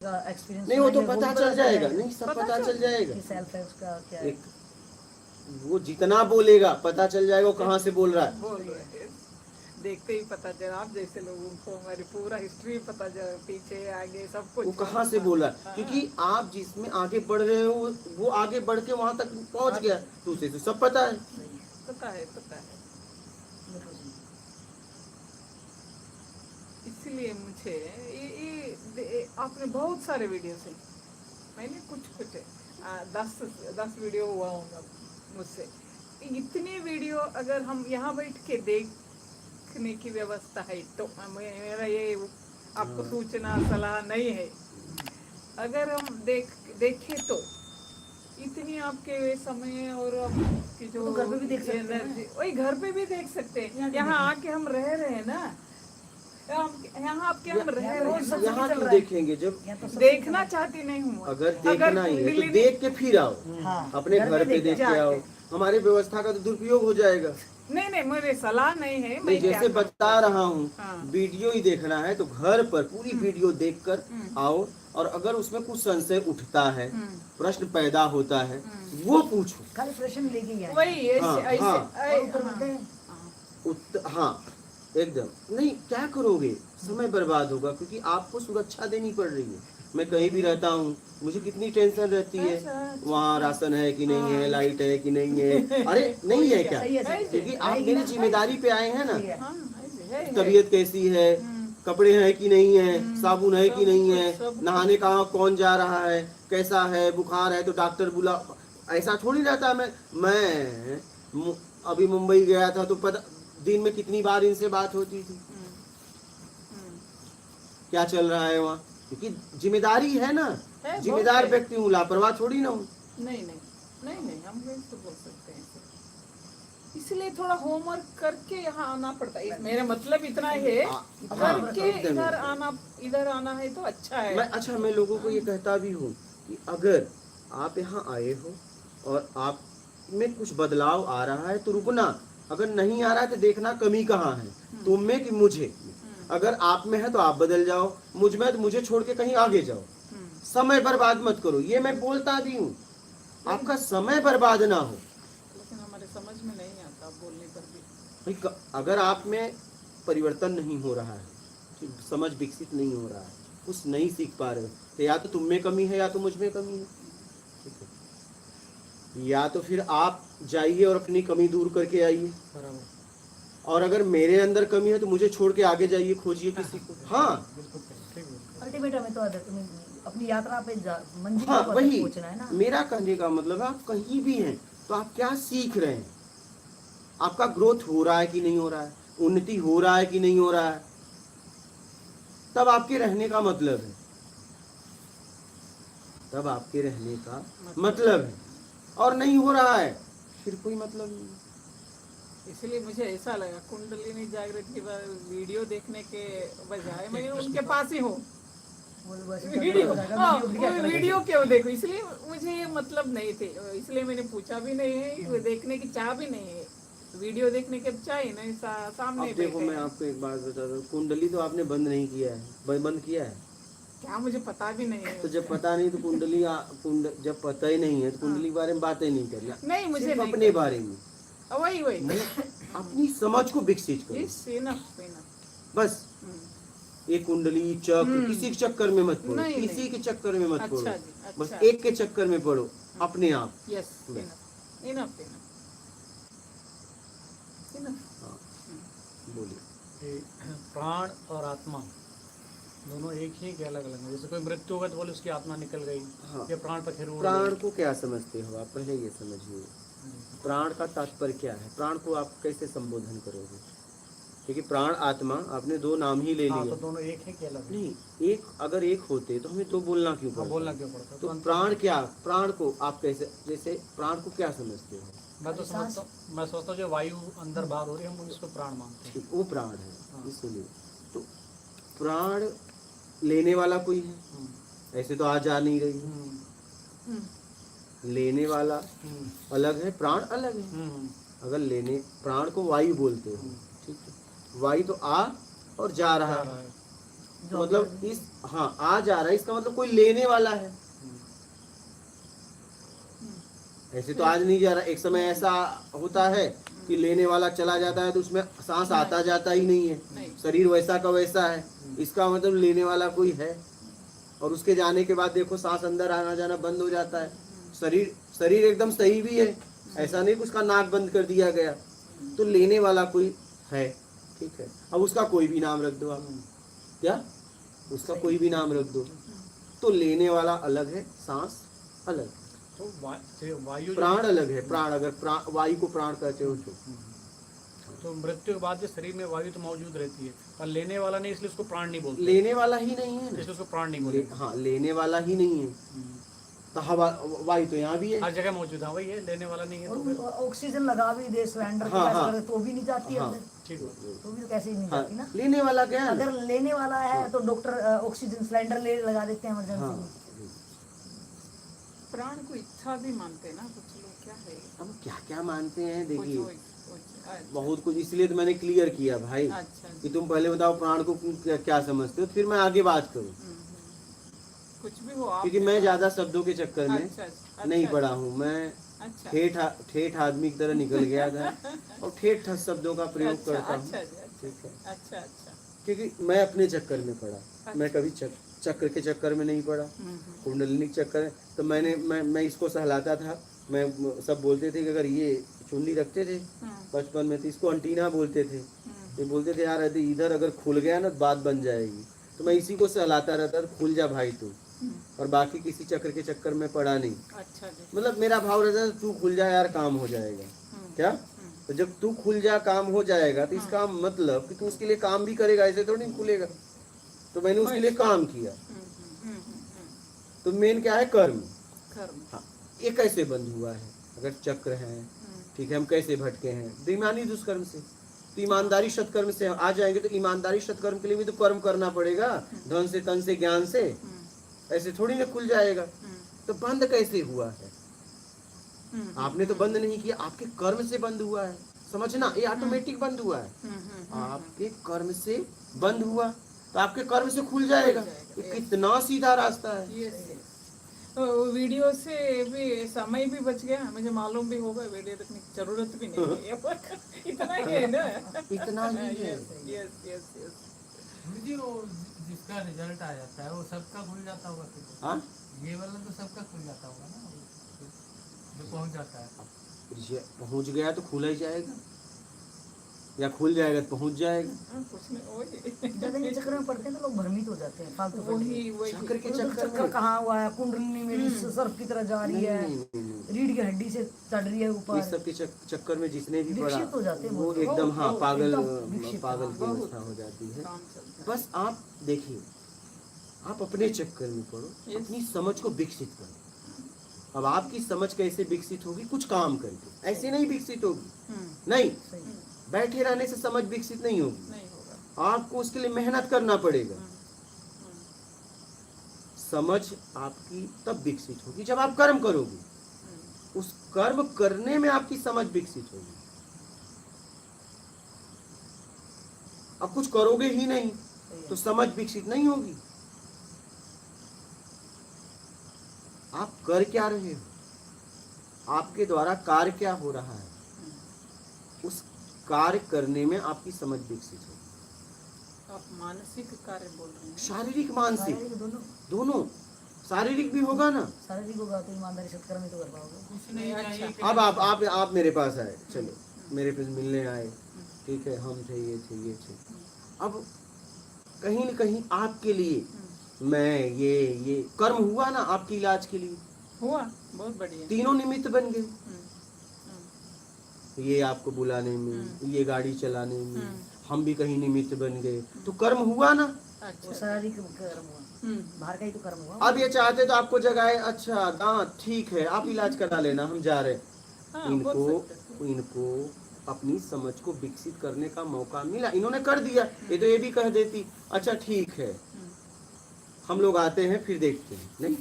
Experience नहीं, वो तो पता चल जाएगा, नहीं सब पता चल जाएगा। सेल्फ है उसका क्या है। वो जितना बोलेगा पता चल जाएगा वो कहाँ से बोल रहा है। बोल रहे हैं, देखते ही पता चला। आप जैसे लोगों को हमारी पूरा हिस्ट्री पता चला, पीछे आगे सब कुछ वो कहाँ से बोल रहा है, क्योंकि आप जिसमें आगे बढ़ रहे हो वो आगे बढ़ के वहां तक पहुंच गया, तो उसे तो सब पता है। पता है, पता है। इसलिए मुझे ये आपने बहुत सारे वीडियो से, मैंने कुछ 10 वीडियो हुआ होगा मुझसे। इतने वीडियो अगर हम यहाँ बैठ के देखने की व्यवस्था है तो मेरा ये आपको सूचना सलाह नहीं है। अगर हम देखें तो इतनी आपके समय और आपकी जो तो घर पे भी देख सकते हैं, वही घर पे भी देख सकते हैं। यहाँ आके हम रह रहे हैं ना, यहाँ आपके हम रह रहे हैं। यहाँ क्यों देखेंगे जब देखना चाहती नहीं हूँ। अगर देखना ही है तो देख के फिर आओ, अपने घर पे देख के आओ। हमारी व्यवस्था का तो दुरुपयोग हो जाएगा। नहीं, मेरी सलाह नहीं है। मैं जैसे बता रहा हूँ, हाँ। वीडियो ही देखना है तो घर पर पूरी वीडियो देखकर आओ, और अगर उसमें कुछ संशय उठता है, प्रश्न पैदा होता है, वो पूछो। खाली प्रश्न लेके ही आए। वही हाँ एकदम नहीं, क्या करोगे, समय बर्बाद होगा, क्योंकि आपको सुरक्षा देनी पड़ रही है। मैं कहीं भी रहता हूँ, मुझे कितनी टेंशन रहती है, वहाँ राशन है कि नहीं है, लाइट है कि नहीं है। अरे नहीं है क्या, क्योंकि आप मेरी जिम्मेदारी पे आए हैं ना। तबीयत कैसी है, कपड़े हैं कि नहीं है, साबुन है कि नहीं है, नहाने कहाँ कौन जा रहा है, कैसा है, बुखार है तो डॉक्टर बुला। ऐसा थोड़ी रहता। मैं अभी मुंबई गया था तो पता दिन में कितनी बार इनसे बात होती थी, क्या चल रहा है वहाँ, क्योंकि जिम्मेदारी है ना। जिम्मेदार व्यक्ति हूँ, लापरवाह थोड़ी ना हूँ। नहीं, हम तो बोल सकते हैं। इसलिए थोड़ा होमवर्क करके यहाँ आना पड़ता है। मेरा मतलब इतना है करके इधर आना है तो अच्छा है। मैं लोगों को ये कहता भी हूँ कि अगर आप यहाँ आए हो और आप में कुछ बदलाव आ रहा है तो रुकना, अगर नहीं आ रहा है तो देखना कमी कहाँ है, तुम में कि मुझे। अगर आप में है तो आप बदल जाओ, मुझ में तो मुझे छोड़ के कहीं आगे जाओ। समय बर्बाद मत करो, ये मैं बोलता भी हूँ, आपका समय बर्बाद ना हो। लेकिन हमारे समझ में नहीं आता बोलने पर भी। अगर आप में परिवर्तन नहीं हो रहा है, समझ विकसित नहीं हो रहा है, कुछ नहीं सीख पा रहे हो, तो या तो तुम में कमी है या तो मुझ में कमी है। ठीक है, या तो फिर आप जाइए और अपनी कमी दूर करके आइए, और अगर मेरे अंदर कमी है तो मुझे छोड़ के आगे जाइए, खोजिए किसी को। हाँ अल्टीमेट हमें तो अपनी यात्रा पे मंजिल पर वही पहुंचना है ना। मेरा कहने का मतलब है, आप कहीं भी हैं तो आप क्या सीख रहे हैं, आपका ग्रोथ हो रहा है कि नहीं हो रहा है, उन्नति हो रहा है कि नहीं हो रहा है, तब आपके रहने का मतलब है, तब आपके रहने का मतलब है। और नहीं हो रहा है फिर कोई मतलब नहीं। इसलिए मुझे ऐसा लगा कुंडलिनी जागृत की वीडियो देखने के बजाय मैं उनके पास ही हूँ। वीडियो क्यों देखो, इसलिए मुझे ये मतलब नहीं थे, इसलिए मैंने पूछा भी नहीं है, देखने की चाह भी नहीं है। वीडियो देखने के चाह नहीं, सामने देखो मैं आपको एक बात बता दूं, कुंडली तो आपने बंद नहीं किया है, बंद किया है क्या, मुझे पता भी नहीं है। तो जब पता नहीं तो कुंडली जब पता ही नहीं है तो कुंडली के बारे में बातें नहीं करना। नहीं, मुझे अपने बारे में वही अपनी समझ को विकसित करो बस। एक कुंडली चक्र किसी के चक्कर में मत पड़ो, किसी के चक्कर में मत पड़ो, बस एक के चक्कर में पड़ो अपने आप। बोलिए। प्राण और आत्मा दोनों एक ही कि अलग अलग है? जैसे कोई मृत्यु होगा तो बोले उसकी आत्मा निकल गई, ये प्राण पखेर उड़ गई। प्राण को क्या समझते हो आप, पहले ये समझिए, प्राण का तात्पर्य क्या है, प्राण को आप कैसे संबोधन करोगे, क्योंकि प्राण आत्मा आपने दो नाम ही ले लिए। तो दोनों एक है कि अलग है? नहीं, एक अगर एक होते तो हमें तो बोलना क्यों पड़ता? तो प्राण क्या, प्राण को आप कैसे, जैसे प्राण को क्या समझते हो? मैं सोचता हूँ जो वायु अंदर बाहर हो रही है हम इसको प्राण मानते हैं। वो प्राण है, इसलिए तो प्राण लेने वाला कोई है, ऐसे तो आ जा नहीं रही। लेने वाला अलग है, प्राण अलग है। अगर लेने, प्राण को वायु बोलते हो, ठीक है, वायु तो आ और जा रहा है, जो मतलब इस हाँ आ जा रहा है, इसका मतलब कोई लेने वाला है। ऐसे तो आज नहीं जा रहा, एक समय ऐसा होता है कि लेने वाला चला जाता है तो उसमें सांस आता जाता ही नहीं है, शरीर वैसा का वैसा है, इसका मतलब लेने वाला कोई है। और उसके जाने के बाद देखो सांस अंदर आना जाना बंद हो जाता है, शरीर शरीर एकदम सही भी है, ऐसा नहीं कि उसका नाक बंद कर दिया गया, तो लेने वाला कोई है। ठीक है, अब उसका कोई भी नाम रख दो आप, क्या उसका कोई भी नाम रख दो, तो लेने वाला अलग है, सांस अलग है, तो वायु प्राण अलग है। प्राण अगर वायु को प्राण कहते हो तो मृत्यु के बाद जो शरीर में वायु तो मौजूद रहती है, पर लेने वाला नहीं, इसलिए उसको प्राण नहीं बोलते, लेने वाला ही नहीं है इसलिए ना, उसको प्राण नहीं बोलते। हाँ लेने वाला ही नहीं है, तो हवा वायु तो यहाँ भी है, हर जगह मौजूद है, वही है, लेने वाला नहीं है तो फिर और ऑक्सीजन लगा भी दे सिलेंडर के हाँ, पास हाँ। अगर तो भी नहीं जाती है हाँ। अंदर, ठीक है। तो भी तो कैसे ही नहीं हाँ, जाती ना। लेने वाला क्या है ना? अगर लेने वाला है तो डॉक्टर ऑक्सीजन सिलेंडर ले लगा देते हैं इमरजेंसी हाँ, में। प्राण को इच्छा भी मानते हैं ना कुछ लोग, क्या है अब क्या क्या मानते हैं कुछ देखिए, अच्छा बहुत कुछ, इसलिए तो मैंने क्लियर किया भाई अच्छा कि तुम पहले बताओ प्राण को क्या, क्या समझते हो, फिर मैं आगे बात करूँ, कुछ भी हो आप क्योंकि मैं ज्यादा शब्दों के चक्कर में अच्छा, अच्छा, नहीं अच्छा, पढ़ा हूँ। मैं अच्छा ठेठ आदमी की तरह निकल गया था और ठेठ शब्दों का प्रयोग अच्छा करता हूँ। अच्छा अच्छा ठीक है, अच्छा अच्छा क्योंकि मैं अपने चक्कर में पढ़ा, मैं कभी चक्र के चक्कर में नहीं पढ़ा, कुंडलिनी के चक्कर में। तो मैं इसको सहलाता था, मैं सब बोलते थे कि अगर ये चुन्नी रखते थे बचपन में तो इसको अंटीना बोलते थे, ये बोलते थे यार यदि इधर अगर खुल गया ना तो बात बन जाएगी, तो मैं इसी को सहलाता रहता था, खुल जा भाई तू, और बाकी किसी चक्र के चक्कर में पड़ा नहीं। अच्छा जी मतलब मेरा भाव रहता था तू खुल जा यार काम हो जाएगा, क्या, तो जब तू खुल जा काम हो जाएगा तो इसका मतलब कि तू उसके लिए काम भी करेगा, ऐसे थोड़ी नहीं खुलेगा, तो मैंने उसके लिए काम किया। तो मेन क्या है, कर्म। कर्म हाँ, ये कैसे बंद हुआ है, अगर चक्र है, ठीक है, हम कैसे भटके हैं, बेईमानी दुष्कर्म से, तो ईमानदारी सत्कर्म से आ जाएंगे, तो ईमानदारी सत्कर्म के लिए भी तो कर्म करना पड़ेगा, धन से तन से ज्ञान से, ऐसे थोड़ी ना खुल जाएगा। तो बंद कैसे हुआ है, आपने तो बंद नहीं किया, आपके कर्म से बंद हुआ है, समझना, ये ऑटोमेटिक बंद हुआ है, आपके कर्म से बंद हुआ, तो आपके कर्म से खुल जाएगा। ये कितना सीधा रास्ता है। यस तो वीडियो से भी समय भी बच गया, मुझे मालूम भी होगा, वीडियो देखने की जरूरत भी नहीं है इतना ही है ना, इतना ही है। यस यस यस वीडियो जिसका रिजल्ट आ जाता है वो सबका खुल जाता होगा फिर, हाँ, ये वाला तो सबका खुल जाता होगा ना, जो पहुंच जाता है। ये पहुंच गया तो खुला ही जाएगा, या खुल जाएगा तो पहुंच जाएगा। कुछ नहीं वही जब इन चक्कर में पड़ते हैं तो लोग भ्रमित हो जाते हैं, फालतू वही वही चक्र के तो चक्कर चक्कर में कहाँ हुआ है, कुंडलिनी मेरी सर्फ की तरह जा रही है, रीढ़ की हड्डी से चढ़ रही है इस ऊपर, सब के चक्कर में जिसने भी पढ़ा विकसित हो जाते हैं वो बहुत। एकदम हाँ पागल एकदम विकसित, पागल की बहुत। अवस्था हो जाती है। काम चलता है। बस आप देखिए, आप अपने चक्कर में पढ़ो, Yes. अपनी समझ को विकसित करो। अब आपकी समझ कैसे विकसित होगी, कुछ काम करके, ऐसे नहीं विकसित होगी, नहीं, सही बैठे रहने से समझ विकसित नहीं होगी, नहीं होगा आपको उसके लिए मेहनत करना पड़ेगा। समझ आपकी तब विकसित होगी जब आप कर्म करोगे, उस कर्म करने में आपकी समझ विकसित होगी। अब कुछ करोगे ही नहीं तो समझ विकसित नहीं होगी। आप कर क्या रहे हो, आपके द्वारा कार्य क्या हो रहा है, उस कार्य करने में आपकी समझ विकसित होगी। आप मानसिक कार्य बोल रहे हैं, शारीरिक मानसिक शारीरिक दोनों, दोनों, शारीरिक भी होगा ना। शारीरिक होगा तो ईमानदारी सत्कर्म ही तो कर पाओगे। कुछ नहीं चाहिए कि अब आप मेरे पास आए, चलो मेरे पास मिलने आए, ठीक है, हम थे, ये थे। अब कहीं न कहीं आपके लिए मैं ये कर्म हुआ ना, आपके इलाज के लिए हुआ बहुत बढ़िया। तीनों निमित्त बन गए, ये आपको बुलाने में, ये गाड़ी चलाने में, हम भी कहीं निमित्त बन गए, तो कर्म हुआ ना। वो अच्छा शारीरिक कर्म हुआ, बाहर का ही तो कर्म हुआ। अब ये चाहते तो आपको जगाए, अच्छा दांत ठीक है, आप इलाज करा लेना, हम जा रहे। हाँ, बोल सकते इनको अपनी समझ को विकसित करने का मौका मिला, इन्होंने कर दिया। ये तो ये भी कह देती अच्छा ठीक है हम लोग आते हैं फिर देखते हैं, नहीं,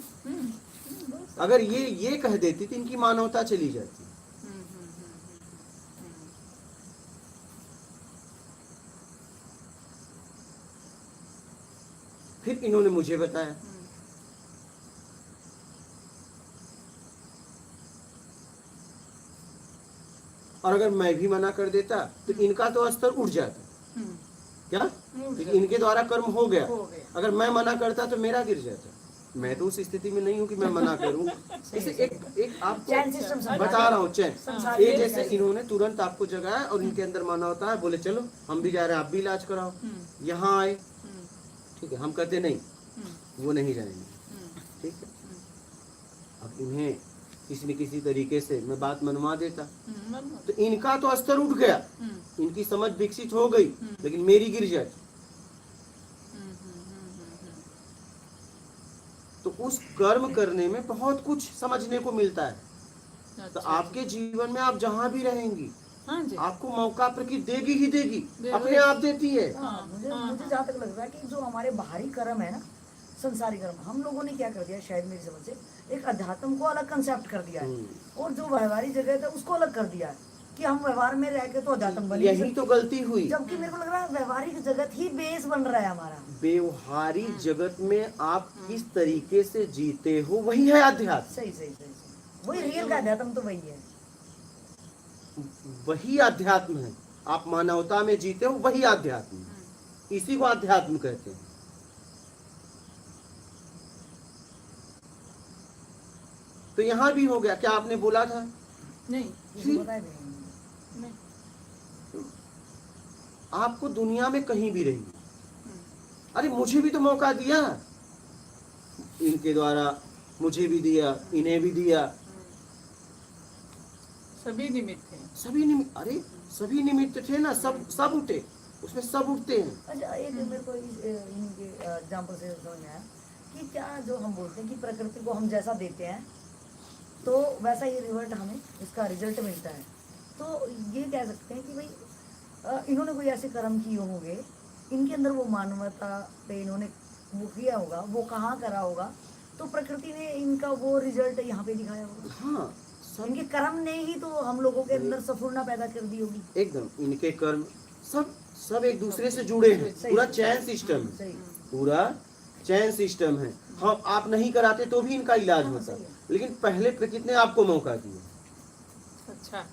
अगर ये कह देती तो इनकी मानवता चली जाती। फिर इन्होंने मुझे बताया। और अगर मैं भी मना कर देता तो इनका तो स्तर उठ जाता। क्या? क्योंकि इनके द्वारा कर्म हो गया। अगर मैं मना करता तो मेरा गिर जाता। मैं तो उस स्थिति में नहीं हूँ कि मैं मना करूँ। इसे एक आपको चैन सिस्टम बता रहा हूँ, चैन। संसार ये में जैसे कैसे? इन्होंने तुरंत आपको जगाया और इनके अंदर माना होता है, बोले चलो हम भी जा रहे हैं, आप भी इलाज कराओ। यहाँ आए, ठीक है, हम कहते नहीं, वो नहीं जाएंगे, ठीक है। अब इन्हें किसी न किसी तरीके से मैं बात मनवा देता तो इनका तो स्तर उठ गया, इनकी समझ विकसित हो गई, लेकिन मेरी गिर जाती। तो उस कर्म करने में बहुत कुछ समझने को मिलता है। तो आपके जीवन में आप जहाँ भी रहेंगी, हाँ जी, आपको मौका प्रकृति देगी ही देगी, अपने आप देती है। मुझे जहाँ तक लग रहा है कि जो हमारे बाहरी कर्म है ना, संसारी कर्म, हम लोगों ने क्या कर दिया, शायद मेरी समझ से, एक अध्यात्म को अलग कंसेप्ट कर दिया है और जो व्यवहारिक जगह था उसको अलग कर दिया है कि हम व्यवहार में रह के तो अध्यात्म बने। यही तो गलती हुई। जबकि मेरे को लग रहा है व्यवहारिक जगत ही बेस बन रहा है हमारा। व्यवहारिक जगत में आप किस तरीके से जीते हो वही है अध्यात्म। सही सही सही सही, वही रियल का अध्यात्म तो वही है। वही अध्यात्म है। आप मानवता में जीते हो वही अध्यात्म है। इसी को अध्यात्म कहते हैं। तो यहाँ भी हो गया। क्या आपने बोला था? नहीं, किसी को बताया भी नहीं। नहीं, आपको दुनिया में कहीं भी रहिए, अरे मुझे भी तो मौका दिया, इनके द्वारा मुझे भी दिया, इन्हें भी दिया, सभी निमित्त हैं। सभी निमित्त, अरे सभी निमित्त थे ना, सब उठे, उसमें सब उठते हैं। अच्छा, एक मेरे को इनके एग्जाम्पल से समझ में आया कि क्या जो हम बोलते हैं कि प्रकृति को हम जैसा देते हैं तो वैसा ही रिवर्ट हमें इसका रिजल्ट मिलता है। तो ये कह सकते हैं कि भाई इन्होंने कोई ऐसे कर्म किए होंगे, इनके अंदर वो मानवता पे इन्होंने वो किया होगा, वो कहाँ करा होगा, तो प्रकृति ने इनका वो रिजल्ट यहाँ पे दिखाया होगा। हाँ, इनके कर्म ने ही तो हम लोगों के अंदर सफलता पैदा कर दी होगी। एकदम इनके कर्म सब एक दूसरे से जुड़े हैं। पूरा चैन सिस्टम है, सही। पूरा चैन सिस्टम है। हम आप नहीं कराते तो भी इनका इलाज होता, लेकिन पहले प्रकृति ने आपको मौका दिया। अच्छा,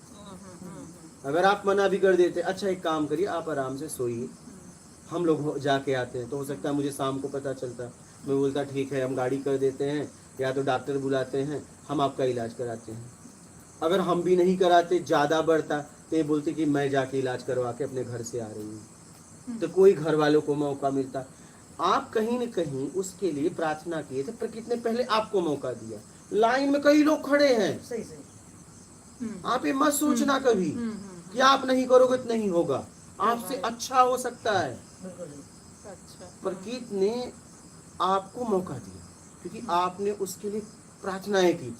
अगर आप मना भी कर देते, अच्छा एक काम करिए, आप आराम से सोइए, हम लोग जाके आते हैं, तो हो सकता है मुझे शाम को पता चलता, मैं बोलता ठीक है हम गाड़ी कर देते हैं या तो डॉक्टर बुलाते हैं, हम आपका इलाज कराते हैं। अगर हम भी नहीं कराते, ज़्यादा बढ़ता, तो ये बोलते कि मैं जाके इलाज करवा के अपने घर से आ रही हूँ, तो कोई घर वालों को मौका मिलता। आप कहीं न कहीं उसके लिए प्रार्थना किए थे, प्रकृति ने पहले आपको मौका दिया। लाइन में कई लोग खड़े हैं, सही सही। आप ये मत सोचना कभी कि आप नहीं करोगे तो नहीं होगा, आपसे अच्छा हो सकता है। बिल्कुल। अच्छा, प्रकृति ने आपको मौका दिया क्योंकि आपने उसके लिए प्रार्थनाएं की थी,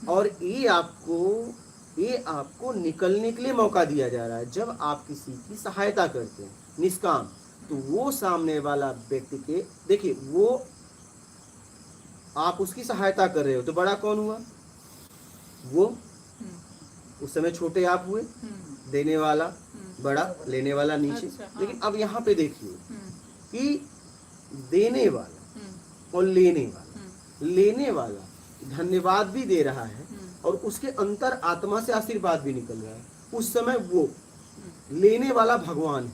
और ये आपको निकलने के लिए मौका दिया जा रहा है। जब आप किसी की सहायता करते हैं निष्काम, तो वो सामने वाला व्यक्ति के, देखिए वो आप उसकी सहायता कर रहे हो तो बड़ा कौन हुआ? वो। उस समय छोटे आप हुए, देने वाला बड़ा, लेने वाला नीचे। अच्छा, हाँ। लेकिन अब यहाँ पे देखिए कि देने वाला और लेने वाला धन्यवाद भी दे रहा है और उसके अंतर आत्मा से आशीर्वाद भी निकल रहा है। उस समय वो लेने वाला भगवान है।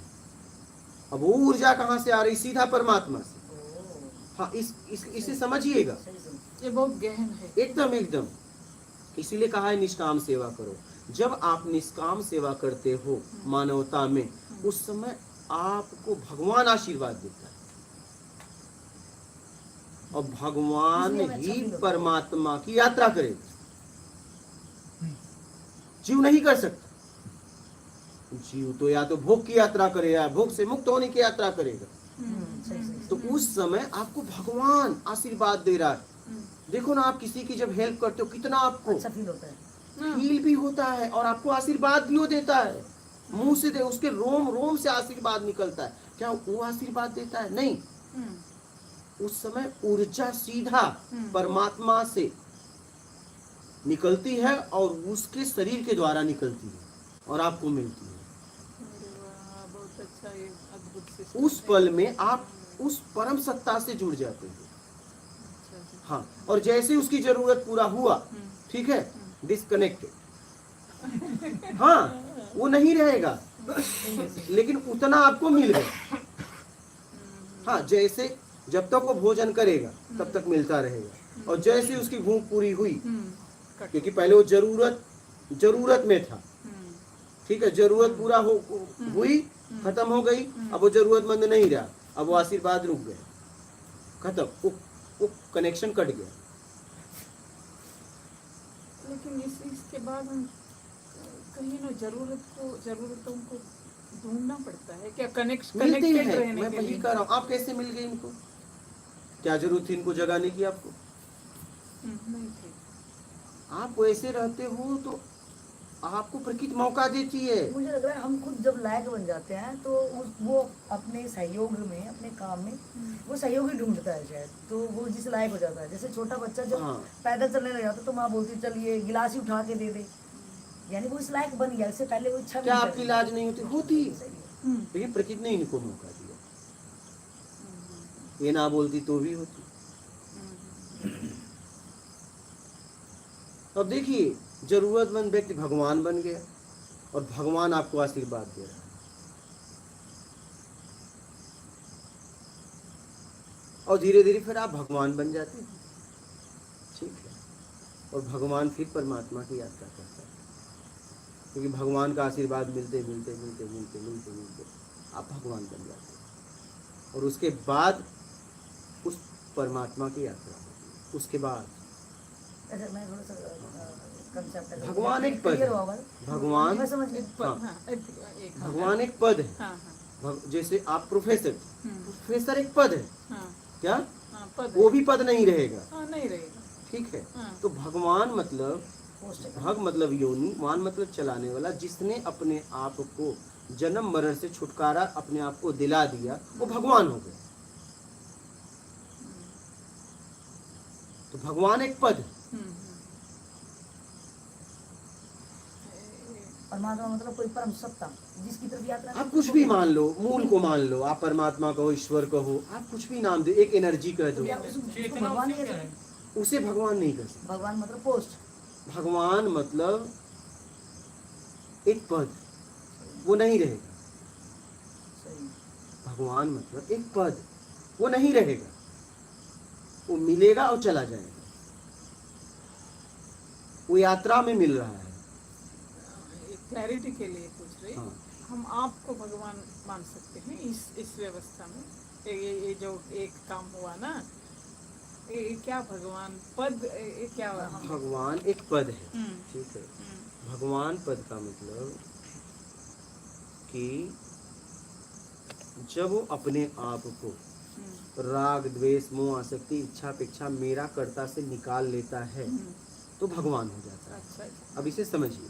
अब वो ऊर्जा कहाँ से आ रही? सीधा परमात्मा से। हाँ, इसे समझिएगा, ये बहुत गहन है। एकदम। इसीलिए कहा है निष्काम सेवा करो। जब आप निष्काम सेवा करते हो मानवता में, उस समय आपको भगवान आशीर्वाद देता है, और भगवान ही परमात्मा की यात्रा करेगा। जीव नहीं कर सकता। जीव तो या तो भोग की यात्रा करेगा, भोग से मुक्त होने की यात्रा करेगा। तो उस समय आपको भगवान आशीर्वाद दे रहा है। देखो ना, आप किसी की जब हेल्प करते हो कितना आपको अच्छा फील होता है, फील भी होता है, और आपको आशीर्वाद भी वो देता है। मुंह से दे, उसके रोम से आशीर्वाद निकलता है। क्या वो आशीर्वाद देता है? नहीं। उस समय ऊर्जा सीधा परमात्मा से निकलती है और उसके शरीर के द्वारा निकलती है और आपको मिलती है। बहुत अच्छा, ये अद्भुत सिस्टम उस पल में आप उस परम सत्ता से जुड़ जाते हैं। अच्छा, अच्छा। हाँ, और जैसे उसकी जरूरत पूरा हुआ, हम्म, ठीक है, डिस्कनेक्टेड। हाँ, वो नहीं रहेगा, लेकिन उतना आपको मिल गया। हाँ, जैसे जब तक वो भोजन करेगा तब तक मिलता रहेगा, और जैसे उसकी भूख पूरी हुई, कट। क्योंकि पहले वो जरूरत में था, ठीक है, जरूरत पूरा हुई, खत्म हो गई, अब वो जरूरतमंद नहीं रहा, अब वो आशीर्वाद रुक गया, खत्म, वो कनेक्शन कट गया। लेकिन इसके बाद हम कहीं ना जरूरतों को ढूंढना पड़ता है क्या, मिलते कनेक्टेड हैं, रहने मैं के वही लिए? कह रहा हूँ। आप कैसे मिल गए इनको? क्या जरूरत थी इनको जगाने की आपको? नहीं थे। आप वैसे रहते हो तो आपको प्रकृति मौका देती है। मुझे लग रहा है हम खुद जब लायक बन जाते हैं तो वो अपने सहयोग में, अपने काम में वो सहयोगी ढूंढता है शायद, तो वो जिस लायक हो जाता है। जैसे छोटा बच्चा जब हाँ। पैदल चलने लग जाता है तो माँ बोलती चल ये गिलास ही उठा के दे दे, यानी वो इस लायक बन गया। इससे पहले वो इच्छा भी क्या नहीं आपकी करती। लाज नहीं होती? सही है। लेकिन प्रकृति ने इनको मौका दिया, ये ना बोलती तो भी होती। अब देखिए, जरूरतमंद व्यक्ति भगवान बन गया, और भगवान आपको आशीर्वाद दे रहा है, और धीरे धीरे फिर आप भगवान बन जाते हैं, ठीक है, और भगवान फिर परमात्मा की यात्रा करता है, क्योंकि भगवान का आशीर्वाद मिलते मिलते मिलते मिलते मिलते मिलते आप भगवान बन जाते हैं, और उसके बाद उस परमात्मा की यात्रा होती है। उसके बाद अच्छा, मैं थोड़ा सा कंसेप्ट भगवान एक पद है। भगवान, मैं समझ गई। हाँ, हाँ, एक भगवान एक पद है। हाँ, हाँ, जैसे आप प्रोफेसर, हम्म, प्रोफेसर एक पद है, हाँ, क्या हाँ, पद वो है। भी पद नहीं रहेगा, हाँ, नहीं रहेगा। ठीक है। हाँ। तो भगवान मतलब, पोस्ट है। भग मतलब योनि, मान मतलब चलाने वाला, जिसने अपने आप को जन्म मरण से छुटकारा अपने आप को दिला दिया, वो भगवान हो गया। तो भगवान एक पद है। परमात्मा मतलब कोई परम सत्ता जिसकी तरफ यात्रा आप कुछ भी मान लो, मूल को मान लो, आप परमात्मा कहो, ईश्वर कहो, आप कुछ भी नाम दो, एक एनर्जी कह दो, उसको भगवान नहीं कहते। उसे भगवान नहीं कर सकते। भगवान मतलब पोस्ट। भगवान मतलब एक पद, वो नहीं रहेगा। सही। भगवान मतलब एक पद, वो नहीं रहेगा, वो मिलेगा और चला जाएगा, वो यात्रा में मिल रहा है। क्लैरिटी के लिए पूछ रही, हाँ। हम आपको भगवान मान सकते हैं इस व्यवस्था में? ये जो एक काम हुआ ना, ये क्या भगवान पद, ये क्या हुआ? भगवान एक पद है, हम्म, ठीक है। भगवान पद का मतलब कि जब वो अपने आप को राग द्वेष मोह आसक्ति इच्छा अपेक्षा मेरा कर्ता से निकाल लेता है तो भगवान हो जाता है। अच्छा, अच्छा। अब इसे समझिए,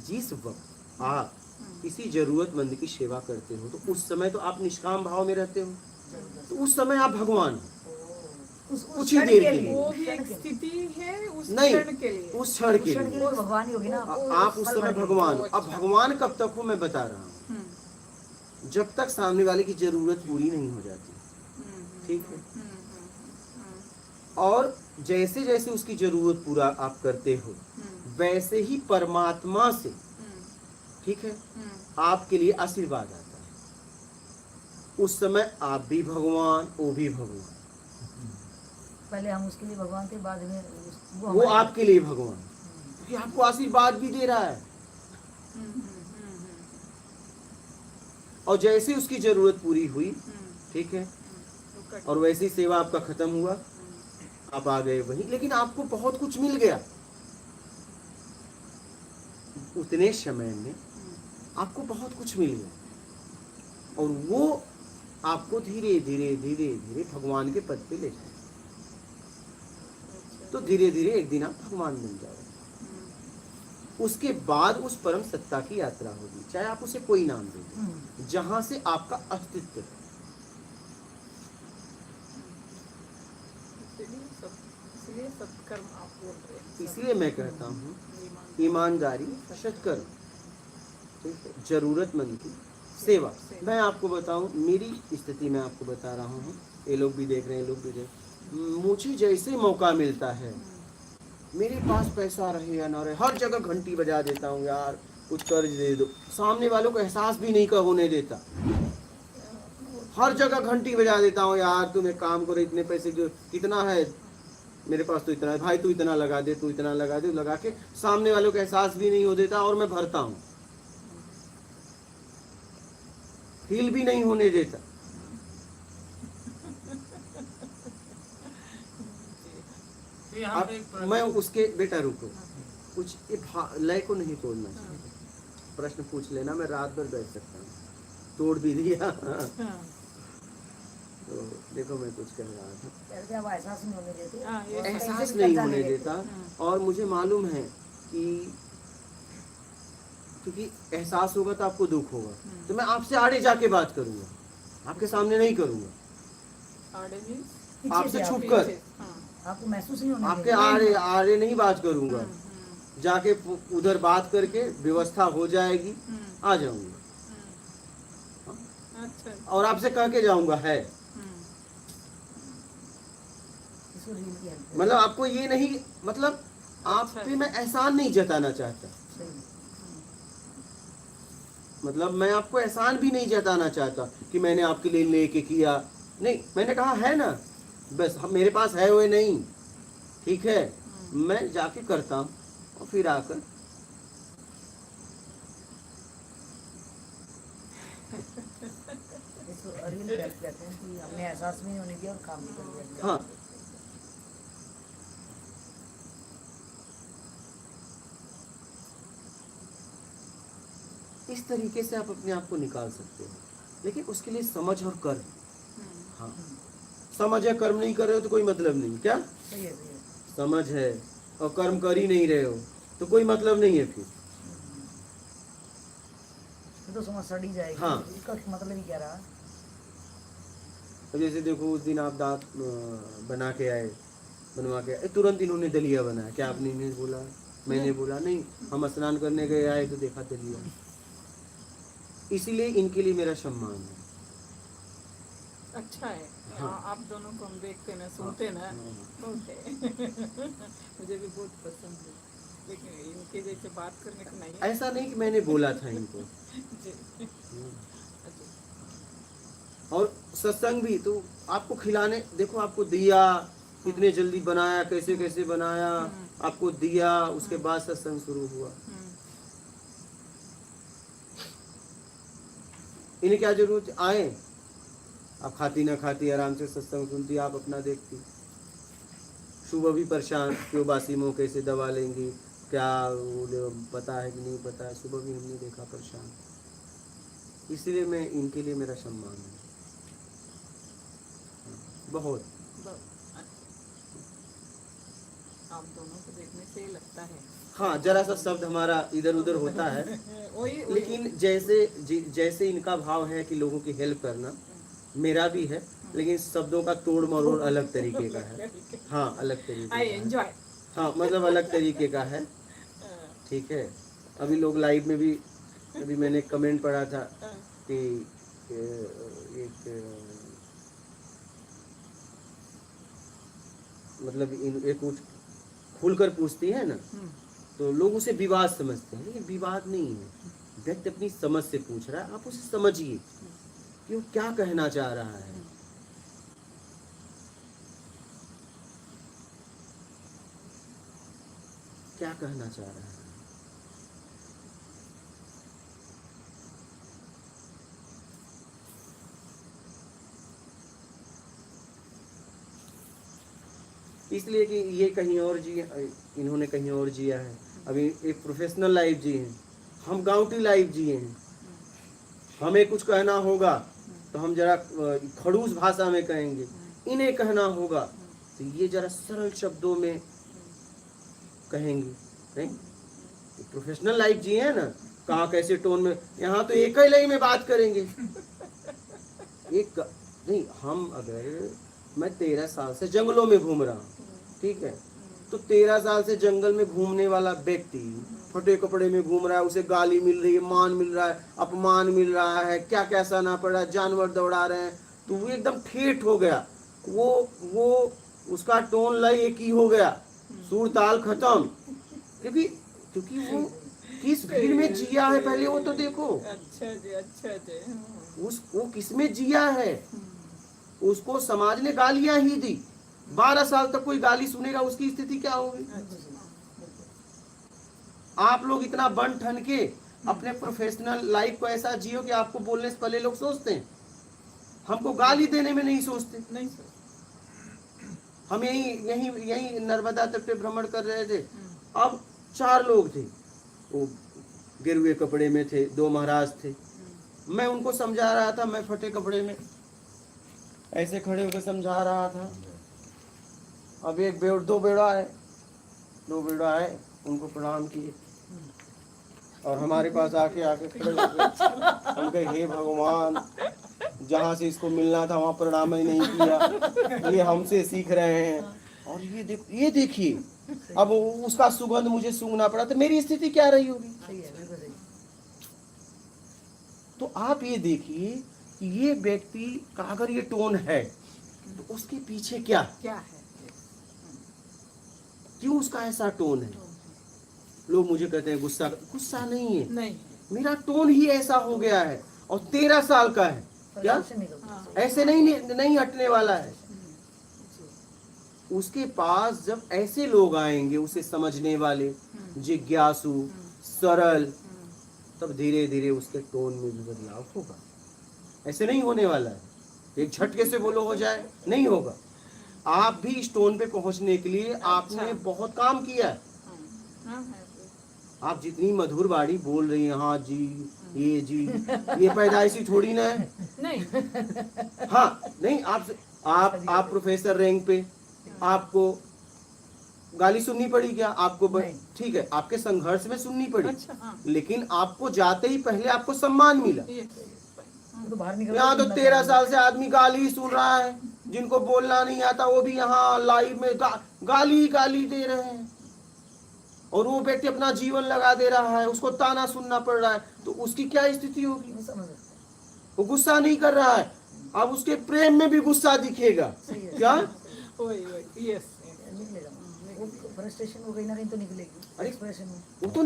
जिस वक्त आप किसी जरूरतमंद की सेवा करते हो तो उस समय तो आप निष्काम भाव में रहते हो, तो उस समय आप भगवान हो। कुछ ही देर के लिए, वो भी एक स्थिति है उस नहीं, क्षण के लिए। उस क्षण के क्षण के लिए लिए भगवान ही होगी ना। आप उस समय भगवान हो। अब भगवान कब तक हो मैं बता रहा हूँ, जब तक सामने वाले की जरूरत पूरी नहीं हो जाती, ठीक है। और जैसे जैसे उसकी जरूरत पूरा आप करते हो वैसे ही परमात्मा से, ठीक है, आपके लिए आशीर्वाद आता है। उस समय आप भी भगवान, वो भी भगवान, पहले हम उसके लिए भगवान के बाद में वो हमारे- आपके लिए भगवान, क्योंकि आपको आशीर्वाद भी दे रहा है। और जैसे उसकी जरूरत पूरी हुई, ठीक है, और वैसी सेवा आपका खत्म हुआ, आप आ गए वहीं, लेकिन आपको बहुत कुछ मिल गया। उतने समय में आपको बहुत कुछ मिल गया, और वो आपको धीरे धीरे धीरे धीरे भगवान के पद पे ले जाए, तो धीरे धीरे एक दिन आप भगवान बन जाओगे। उसके बाद उस परम सत्ता की यात्रा होगी, चाहे आप उसे कोई नाम दे दो, जहां से आपका अस्तित्व है। इसलिए सत्कर्म आप बोल रहे हैं। इसलिए मैं कहता हूँ ईमानदारी सत्कर्म, ठीक है, जरूरतमंद की सेवा। मैं आपको बताऊं, मेरी स्थिति में आपको बता रहा हूँ, ये लोग भी देख रहे हैं, लोग भी देख, मुझे जैसे मौका मिलता है, मेरे पास पैसा रहे या ना रहे, हर जगह घंटी बजा देता हूँ यार, कुछ कर्ज दे दो, सामने वालों को एहसास भी नहीं होने देता, हर जगह घंटी बजा देता हूँ, यार तुम एक काम करो, इतने पैसे जो कितना है मेरे पास, तो इतना है भाई, तू इतना लगा दे, तू इतना लगा दे, लगा के सामने वालों को एहसास भी नहीं हो देता, और मैं भरता हूँ, फील भी नहीं होने देता। तो यहाँ पे अब मैं उसके, बेटा रुको, कुछ लय को नहीं तोड़ना चाहिए, प्रश्न पूछ लेना, मैं रात भर बैठ सकता हूँ, तोड़ भी दिया। तो देखो मैं कुछ कह रहा था, कैसे अब एहसास नहीं होने देते, हाँ, ये और कहीं एहसास से भी नहीं कर्जा होने लेते। देता, और मुझे मालूम है कि क्योंकि एहसास होगा तो आपको दुख होगा, तो मैं आपसे आड़े जाके बात करूंगा, आपके सामने नहीं करूंगा, आड़े means? पीछे आपसे से छुप आप- कर, हाँ, आपको महसूस नहीं होने आपके देंगे। आड़े आड़े नहीं बात करूंगा, जाके उधर बात करके व्यवस्था हो जाएगी, आ जाऊंगा, अच्छा, और आपसे कह के जाऊंगा है, इसको रील की हेल्प मतलब आपको ये नहीं, मतलब आप पे मैं एहसान नहीं जताना चाहता, सही। मतलब मैं आपको एहसान भी नहीं जताना चाहता कि मैंने आपके लिए लेके किया, नहीं, मैंने कहा है ना, बस हम मेरे पास है वो नहीं, ठीक है, मैं जाके करता हूँ, और फिर आकर इसको रील हेल्प कहते हैं कि हमने एहसास भी नहीं होने दिया और काम भी कर दिया। हाँ, इस तरीके से आप अपने आप को निकाल सकते हो, लेकिन उसके लिए समझ और कर्म। हाँ, समझ है कर्म नहीं कर रहे हो तो कोई मतलब नहीं, क्या सही है, सही है। समझ है और कर्म कर ही नहीं रहे हो तो कोई मतलब नहीं है फिर। फिर तो समझ सड़ ही जाएगी। हाँ। इसका मतलब ही क्या रहा। अब जैसे देखो, उस दिन आप दांत बना के आए, बनवा के आए, तुरंत इन्होंने दलिया बनाया, क्या आपने इन्हें बोला, मैंने बोला नहीं, हम स्नान करने गए आए तो देखा दलिया, इसीलिए इनके लिए मेरा सम्मान है। अच्छा है। हाँ। आप दोनों को हम देखते ना, सुनते ना, बहुत है। मुझे भी बहुत पसंद है, लेकिन इनके जैसे बात करने को नहीं है। ऐसा नहीं कि मैंने बोला था इनको, जी। अच्छा। और सत्संग भी तो आपको खिलाने, देखो आपको दिया, कितने जल्दी बनाया, कैसे कैसे बनाया, आपको दिया, उसके बाद सत्संग शुरू हुआ। इन्हें क्या जरूरत आए, आप खाती ना खाती आराम से सत्संग सुनती, आप अपना देखती। सुबह भी परेशान, क्यों बासी मुंह, कैसे दवा लेंगी, क्या वो पता है कि नहीं पता है, सुबह भी हमने देखा परेशान। इसलिए मैं इनके लिए मेरा सम्मान है बहुत। आप दोनों को देखने से ही लगता है। हाँ, जरा सा शब्द हमारा इधर उधर होता है, वही लेकिन जैसे इनका भाव है कि लोगों की हेल्प करना, मेरा भी है, लेकिन शब्दों का तोड़ मरोड़ अलग तरीके का है। हाँ, अलग तरीके आई का है। एंजॉय। हाँ, मतलब अलग तरीके का है, ठीक है। अभी लोग लाइव में भी, अभी मैंने कमेंट पढ़ा था कि एक मतलब एक कुछ खुलकर पूछती है ना, तो लोग उसे विवाद समझते हैं, लेकिन विवाद नहीं है, व्यक्ति अपनी समझ से पूछ रहा है, आप उसे समझिए कि वो क्या कहना चाह रहा है। क्या कहना चाह रहा है। इसलिए कि ये कहीं और जी, इन्होंने कहीं और जिया है, अभी एक प्रोफेशनल लाइफ जी हैं, हम गांव की लाइफ जिए हैं। हमें कुछ कहना होगा तो हम जरा खड़ूस भाषा में कहेंगे, इन्हें कहना होगा तो ये जरा सरल शब्दों में कहेंगे। नहीं, प्रोफेशनल लाइफ जिए हैं ना, कहाँ कैसे टोन में, यहाँ तो एक ही लाइन में बात करेंगे। एक नहीं, हम अगर मैं 13 साल से जंगलों में घूम रहा हूँ, ठीक है, तो 13 साल से जंगल में घूमने वाला व्यक्ति फटे कपड़े में घूम रहा है, उसे गाली मिल रही है, मान मिल रहा है, अपमान मिल रहा है, क्या क्या सहना पड़ रहा है, जानवर दौड़ा रहे हैं, तो वो एकदम ठेठ हो गया। वो उसका टोन लय एक ही हो गया, सुर ताल खत्म, क्योंकि वो किस भीड़ में जिया है पहले वो तो देखो। अच्छा जी वो किस में जिया है, उसको समाज ने गालियां ही दी। 12 साल तक कोई गाली सुनेगा, उसकी स्थिति क्या होगी। आप लोग इतना बन ठन के अपने प्रोफेशनल लाइफ को ऐसा जियो कि आपको बोलने से पहले लोग सोचते हैं, हमको गाली देने में नहीं सोचते। नहीं सर, हम यही नर्मदा तट पे भ्रमण कर रहे थे, अब 4 लोग थे, वो गिरुए कपड़े में थे, 2 महाराज थे, मैं उनको समझा रहा था, मैं फटे कपड़े में ऐसे खड़े होकर समझा रहा था। अब 2 बेड़ा आए, उनको प्रणाम किए और हमारे पास आके खड़े हो गए। हम कहे हे भगवान, जहाँ से इसको मिलना था वहाँ प्रणाम ही नहीं किया, ये हमसे सीख रहे हैं। और ये देखिए, अब उसका सुगंध मुझे सूंघना पड़ा, तो मेरी स्थिति क्या रही होगी। सही है, बिल्कुल सही। तो आप ये देखिए कि ये व्यक्ति का अगर ये टोन है तो उसके पीछे क्या है, क्यों उसका ऐसा टोन है। लोग मुझे कहते हैं गुस्सा नहीं है, नहीं मेरा टोन ही ऐसा हो गया है, और 13 साल का है, क्या प्रकाश से निकलता है। ऐसे नहीं हटने वाला है। उसके पास जब ऐसे लोग आएंगे, उसे समझने वाले, जिज्ञासु, सरल, तब धीरे धीरे उसके टोन में भी बदलाव होगा। ऐसे नहीं होने वाला है, एक झटके से बोलो हो जाए, नहीं होगा। आप भी इस टोन पे पहुंचने के लिए आपने बहुत काम किया है। आप जितनी मधुर वाणी बोल रही हैं, हाँ जी, ये जी, ये पैदाइशी थोड़ी ना है। नहीं हाँ नहीं, आप प्रोफेसर रैंक पे, आपको गाली सुननी पड़ी क्या? आपको ठीक है, आपके संघर्ष में सुननी पड़ी। अच्छा, हाँ। लेकिन आपको जाते ही पहले आपको सम्मान मिला। तो बाहर निकल यहाँ तो 13 साल से आदमी गाली ही सुन रहा है, जिनको बोलना नहीं आता वो भी यहाँ लाइव में गाली दे रहे हैं, और वो व्यक्ति अपना जीवन लगा दे रहा है, उसको ताना सुनना पड़ रहा है, तो उसकी क्या स्थिति होगी। वो गुस्सा नहीं कर रहा है, अब उसके प्रेम में भी गुस्सा दिखेगा। क्या यस, निकलेगा वो फ्रस्ट्रेशन, वो कहीं ना कहीं तो निकलेगी एक्सप्रेशन में। वो तो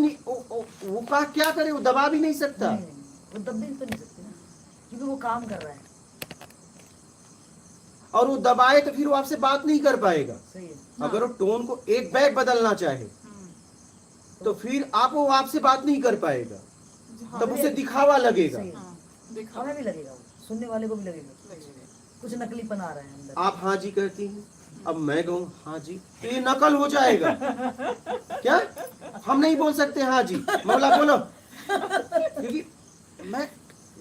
वो क्या करे, वो दबा भी नहीं सकता। नहीं, वो दब भी तो नहीं सकती ना, क्योंकि वो काम कर रहा है। और वो दबाए तो फिर वो आपसे बात नहीं कर पाएगा। सही है। अगर वो टोन को एक बैग बदलना चाहे तो फिर वो आपसे बात नहीं कर पाएगा, तब उसे दिखावा लगेगा। सही है। हमें भी लगेगा, वो सुनने वाले को भी लगेगा कुछ नकलीपन आ रहा है अंदर। आप हाँ जी कहती हैं, अब मैं कहूँ हाँ जी, तो ये नकल हो जाएगा। क्या हम नहीं बोल सकते हाँ जी, मौला बोलो, क्योंकि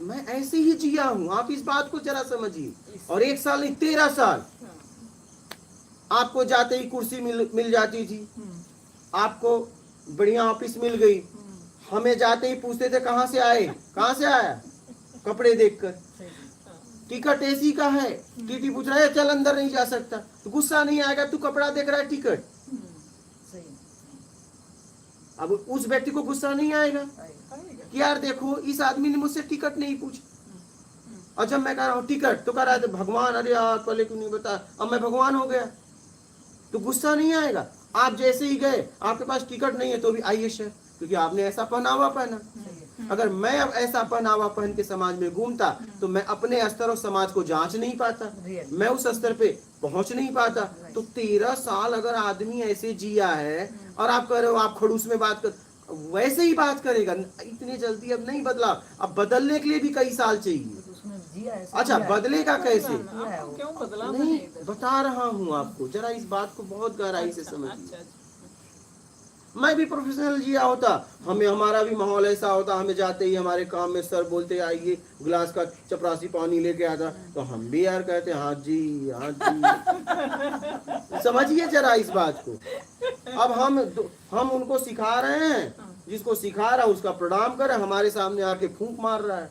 मैं ऐसे ही जिया हूँ। आप इस बात को जरा समझिए। और 1 साल नहीं, 13 साल आपको जाते ही कुर्सी मिल जाती थी, आपको बढ़िया ऑफिस मिल गई, हमें जाते ही पूछते थे कहाँ से आया, कपड़े देखकर। टिकट एसी का है, टीटी पूछ रहा है चल अंदर नहीं जा सकता, तो गुस्सा नहीं आएगा, तू कपड़ा देख रहा है टिकट। सही। अब उस व्यक्ति को गुस्सा नहीं आएगा कि यार देखो इस आदमी ने मुझसे टिकट नहीं पूछा। और जब मैं कह रहा हूँ टिकट, तो कह रहा है भगवान, अरे यार पहले क्यों नहीं बता, अब मैं भगवान हो गया, तो गुस्सा नहीं आएगा। आप जैसे ही गए, आपके पास टिकट नहीं है तो भी आइए सर, क्योंकि आपने ऐसा पहनावा पहना। अगर मैं अब ऐसा पहनावा पहन के समाज में घूमता तो मैं अपने स्तर और समाज को जांच नहीं पाता, मैं उस स्तर पे पहुंच नहीं पाता। तो 13 साल अगर आदमी ऐसे जिया है और आप कह रहे हो आप खड़ूस में बात कर, वैसे ही बात करेगा। इतनी जल्दी अब नहीं बदला, अब बदलने के लिए भी कई साल चाहिए। अच्छा, बदलेगा कैसे? क्यों बदला? नहीं बता रहा हूँ आपको, जरा इस बात को बहुत गहराई से समझिए। मैं भी प्रोफेशनल जिया होता, हमारा भी माहौल ऐसा होता, हमें जाते ही हमारे काम में सर बोलते आइए गिलास का चपरासी पानी लेके आता, तो हम भी यार कहते हाँ जी हाँ जी। समझिए जरा इस बात को। अब हम उनको सिखा रहे हैं, जिसको सिखा रहा है उसका प्रणाम करे, हमारे सामने आके फूंक मार रहा है।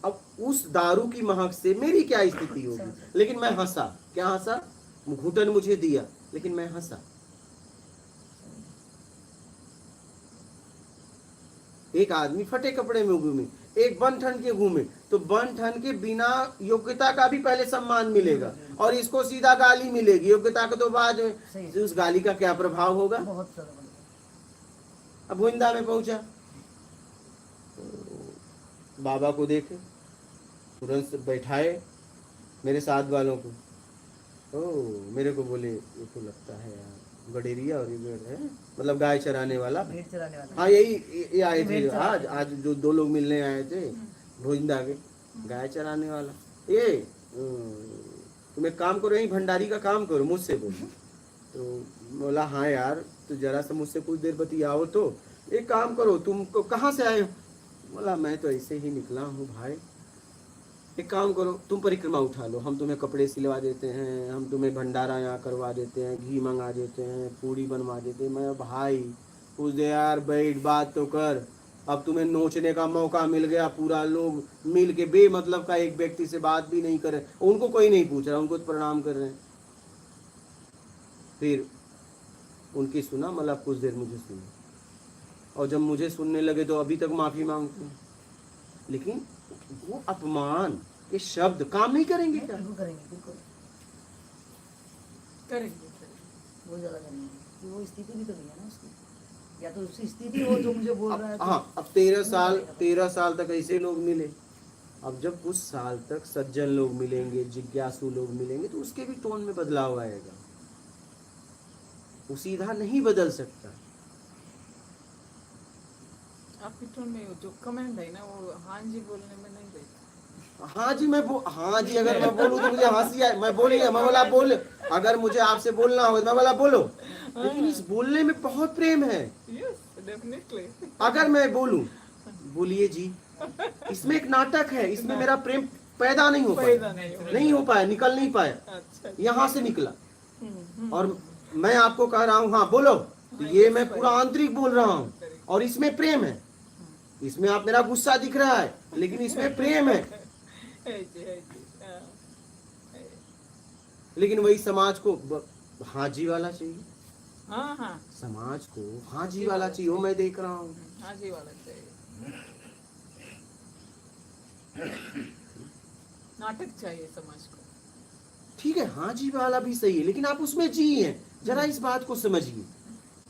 अब उस दारू की महक से मेरी क्या स्थिति होगी। लेकिन मैं हंसा, क्या हंसा, घुटन मुझे दिया, लेकिन मैं हंसा। एक आदमी फटे कपड़े में घूमे, एक बन ठन के घूमे, तो बन ठन के बिना योग्यता का भी पहले सम्मान मिलेगा और इसको सीधा गाली मिलेगी, योग्यता का तो बाद में। सही। तो उस गाली का क्या प्रभाव होगा? बहुत सारा बढ़िया। अब भुइंदा में पहुंचा, बाबा को देखे, तुरंत से बैठाए मेरे साथ वालों को। ओ मेरे को बोले ये तो लगता है यार गडेरिया और ये है, मतलब गाय चराने वाला। भेड़ चराने वाला। हाँ यही ये आए थे भेड़ चराने आज जो 2 लोग मिलने आए थे भोजंदा के, गाय चराने वाला। ये तुम एक काम करो, यही भंडारी का काम करो, मुझसे बोलो। तो बोला हाँ यार, तो जरा सा मुझसे कुछ देर बतियाओ। तो एक काम करो, तुम कहाँ से आए हो? बोला मैं तो ऐसे ही निकला हूँ भाई। एक काम करो, तुम परिक्रमा उठा लो, हम तुम्हें कपड़े सिलवा देते हैं, हम तुम्हें भंडारा यहाँ करवा देते हैं, घी मंगा देते हैं, पूड़ी बनवा देते हैं। मैं भाई पूछ दे यार, बैठ बात तो कर। अब तुम्हें नोचने का मौका मिल गया, पूरा लोग मिल के बेमतलब का एक व्यक्ति से बात भी नहीं करे, उनको कोई नहीं पूछ रहा, उनको तो प्रणाम कर रहे हैं। फिर उनकी सुना, मतलब कुछ देर मुझे सुनी, और जब मुझे सुनने लगे तो अभी तक माफी मांगते हैं। लेकिन वो अपमान के शब्द काम नहीं करेंगे क्या? बिल्कुल करेंगे, बिल्कुल करेंगे। बहुत ज्यादा करेंगे, कि वो स्थिति भी तो नहीं है ना उसकी, या तो उसकी स्थिति हो जो मुझे बोल रहा है। हाँ, अब 13 साल तक ऐसे लोग मिले। अब जब कुछ साल तक सज्जन लोग मिलेंगे, जिज्ञासु लोग मिलेंगे, तो उसके भी टोन में बदलाव आएगा। वो सीधा नहीं बदल सकता। आपके टोन में जो कमेंट है ना, वो हाँ जी बोलने में नहीं रहता। हाँ जी हाँ जी अगर मैं बोलूँ तो मुझे हंसी आए, मैं बोलिए, मैं बोला बोल, अगर मुझे आपसे बोलना हो तो मैं बोला बोलो। लेकिन इस बोलने में बहुत प्रेम है। Yes definitely. अगर मैं बोलूं बोलिए जी, इसमें एक नाटक है, इसमें मेरा प्रेम पैदा नहीं हो पैदा पाया, नहीं हो पाया, निकल नहीं पाया, अच्छा। यहाँ से निकला। और मैं आपको कह रहा हूँ हाँ बोलो, तो ये मैं पूरा आंतरिक बोल रहा हूँ, और इसमें प्रेम है। इसमें आप मेरा गुस्सा दिख रहा है, लेकिन इसमें प्रेम है। है जी, हाँ। लेकिन वही समाज को हाँ जी वाला चाहिए, हाँ हाँ समाज को हाँ जी वाला चाहिए, वो मैं देख रहा हूँ। हाँ जी वाला चाहिए। नाटक चाहिए समाज को। ठीक है, हाँ जी वाला भी सही है, लेकिन आप उसमें जिए। जरा इस बात को समझिए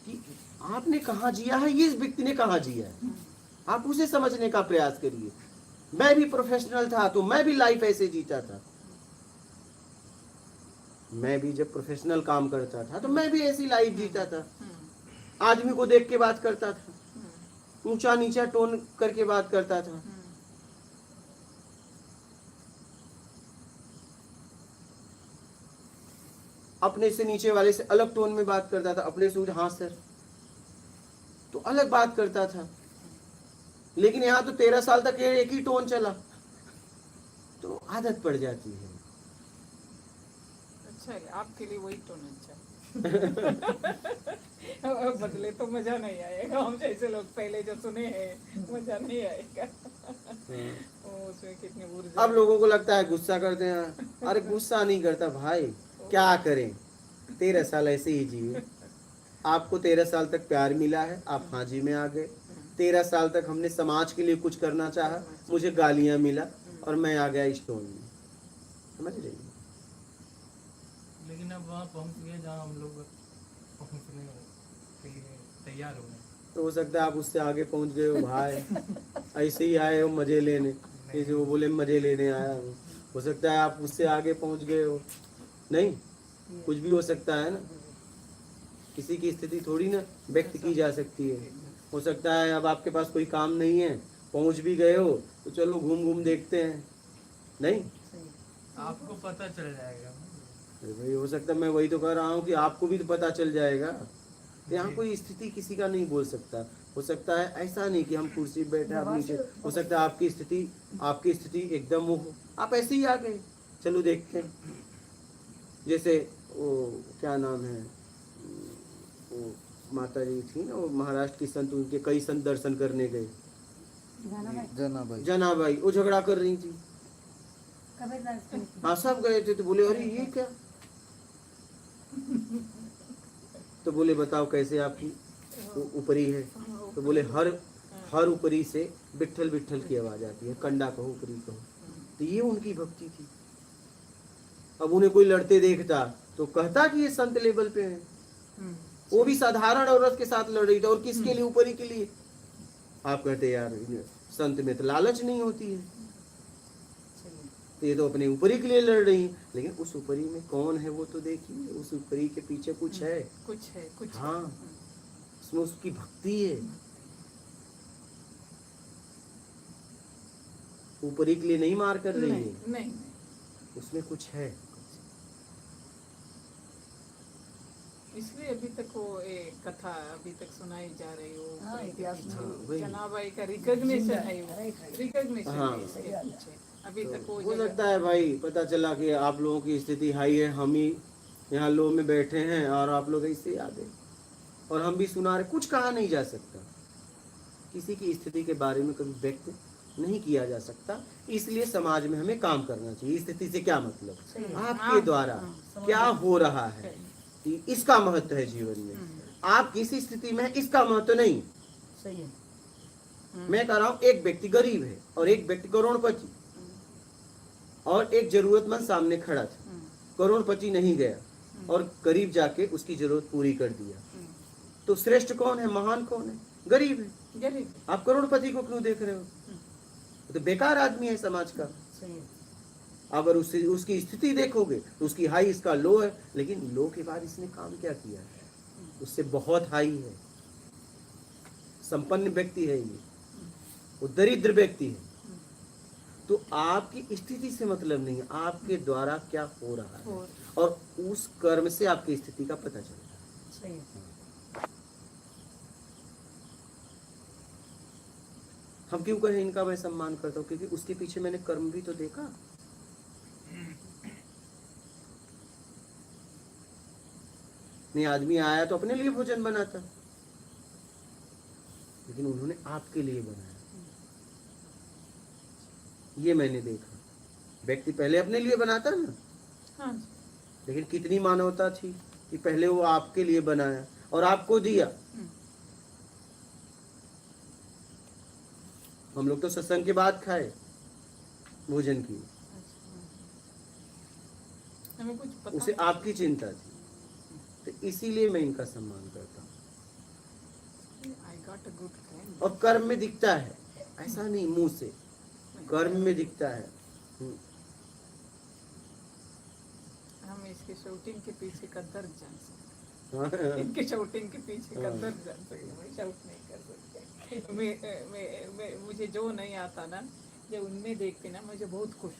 कि आपने कहाँ जिया है, ये व्यक्ति ने कहाँ जिया है, आप उसे समझने का प्रयास करिए। मैं भी प्रोफेशनल था तो मैं भी लाइफ ऐसे जीता था। मैं भी जब प्रोफेशनल काम करता था तो मैं भी ऐसी लाइफ जीता था। आदमी को देख के बात करता था, ऊंचा नीचा टोन करके बात करता था। अपने से नीचे वाले से अलग टोन में बात करता था, अपने से हाँ सर तो अलग बात करता था। लेकिन यहाँ तो 13 साल तक एक ही टोन चला, तो आदत पड़ जाती है। अच्छा है, आपके लिए वही टोन अच्छा है। बदले तो मजा नहीं आएगा, हम जैसे लोग पहले जो सुने हैं मजा नहीं आएगा। उसमें कितनी ऊर्जा। अब लोगों को लगता है गुस्सा करते हैं, अरे गुस्सा नहीं करता भाई, क्या करें, 13 साल ऐसे ही जिए। आपको 13 साल तक प्यार मिला है, आप हाँ जी में आ गए। 13 साल तक हमने समाज के लिए कुछ करना चाहा, मुझे गालियां मिला और मैं आ गया इस टोन में। समझ रही हैं? लेकिन अब वहाँ पहुँच गए जहाँ हम लोग पहुँचने के लिए तैयार हो गए। तो हो सकता है आप उससे आगे पहुंच गए हो भाई, ऐसे ही आए हो मजे लेने, जैसे वो बोले मजे लेने आया हूँ। हो सकता है आप उससे आगे पहुंच गए हो, नहीं कुछ भी हो सकता है ना, किसी की स्थिति थोड़ी ना व्यक्त की जा सकती है। हो सकता है अब आपके पास कोई काम नहीं है, पहुंच भी गए हो तो चलो घूम घूम देखते हैं, नहीं आपको पता चल जाएगा। अरे भाई हो सकता है, मैं वही तो कह रहा हूँ कि आपको भी तो पता चल जाएगा। यहाँ कोई स्थिति किसी का नहीं बोल सकता। हो सकता है ऐसा नहीं कि हम कुर्सी पे बैठे आप नीचे, हो सकता है आपकी स्थिति एकदम वो हो, आप ऐसे ही आ गए, चलो देखते हैं। जैसे वो क्या नाम है, वो माता जी थी ना, वो महाराष्ट्र की संत, उनके कई संत दर्शन करने गए, जनाबाई, वो झगड़ा कर रही थी। हाँ सब गए थे, तो बोले अरे ये क्या, तो बोले बताओ कैसे आपकी ऊपरी है? तो बोले हर ऊपरी से विट्ठल विट्ठल की आवाज आती है, कंडा कहो ऊपरी कहो। तो ये उनकी भक्ति थी। अब उन्हें कोई लड़ते देखता तो कहता कि ये संत लेवल पे है। वो भी साधारण औरत के साथ लड़ रही थी, और किसके लिए? ऊपरी के लिए। आप कहते यार संत में तो लालच नहीं होती है, तो ये तो अपने ऊपरी के लिए लड़ रही है। लेकिन उस ऊपरी में कौन है वो तो देखिए, उस ऊपरी के पीछे कुछ है, कुछ हाँ, उसमें उसकी भक्ति है। ऊपरी के लिए नहीं मार कर रही है, नहीं, उसमें कुछ है। इसलिए अभी तक वो एक कथा अभी तक सुनाई जा रही हो। हाँ, इतिहास में वही। जनाबाई का रिकॉग्निशन है, राइट। रिकॉग्निशन हाँ। है इसके पीछे। अभी तक वो हो जगह- सकता है भाई, पता चला कि आप लोगों की स्थिति हाई है, हम ही यहाँ लो में बैठे हैं और आप लोग ऐसे आ गए, और हम भी सुना रहे। कुछ कहा नहीं जा सकता, किसी की स्थिति के बारे में कभी व्यक्त नहीं किया जा सकता। इसलिए समाज में हमें काम करना चाहिए। स्थिति से क्या मतलब, सही है। आपके द्वारा क्या हो रहा है, इसका महत्व है जीवन में। आप किस स्थिति में, इसका महत्व नहीं। सही है। मैं कह रहा हूँ, एक व्यक्ति गरीब है और एक व्यक्ति करोड़पति, और एक जरूरतमंद सामने खड़ा था। करोड़पति नहीं गया और करीब जाके उसकी जरूरत पूरी कर दिया। तो श्रेष्ठ कौन है, महान कौन है? गरीब है। गरीब। आप करोड़पति को क्यों देख रहे हो? तो बेकार आदमी है समाज का। सही है। अगर उसकी स्थिति देखोगे तो उसकी हाई, इसका लो है। लेकिन लो के बाद इसने काम क्या किया है, उससे बहुत हाई है। संपन्न व्यक्ति है ये, वो दरिद्र व्यक्ति है। तो आपकी स्थिति से मतलब नहीं है, आपके द्वारा क्या हो रहा है, और उस कर्म से आपकी स्थिति का पता चलता है। सही है। हम क्यों कहें इनका मैं सम्मान करता हूँ? क्योंकि उसके पीछे मैंने कर्म भी तो देखा। नहीं, आदमी आया तो अपने लिए भोजन बनाता, लेकिन उन्होंने आपके लिए बनाया, ये मैंने देखा। व्यक्ति पहले अपने लिए बनाता ना, हाँ, लेकिन कितनी मानवता थी कि पहले वो आपके लिए बनाया और आपको दिया। हम लोग तो सत्संग के बाद खाए भोजन की, हमें कुछ पता उसे आपकी चिंता थी। तो इसीलिए मैं इनका सम्मान करता हूँ। I got a good friend. और कर्म में दिखता है, ऐसा नहीं मुंह से, कर्म में दिखता है। हम इसके शूटिंग के पीछे का दर्द जान सकते, इनके शूटिंग के पीछे का दर्द जान सकते। मैं शाउट नहीं कर सकते। मैं मुझे जो नहीं आता ना, जब उनमें देखते ना मुझे बहुत खुश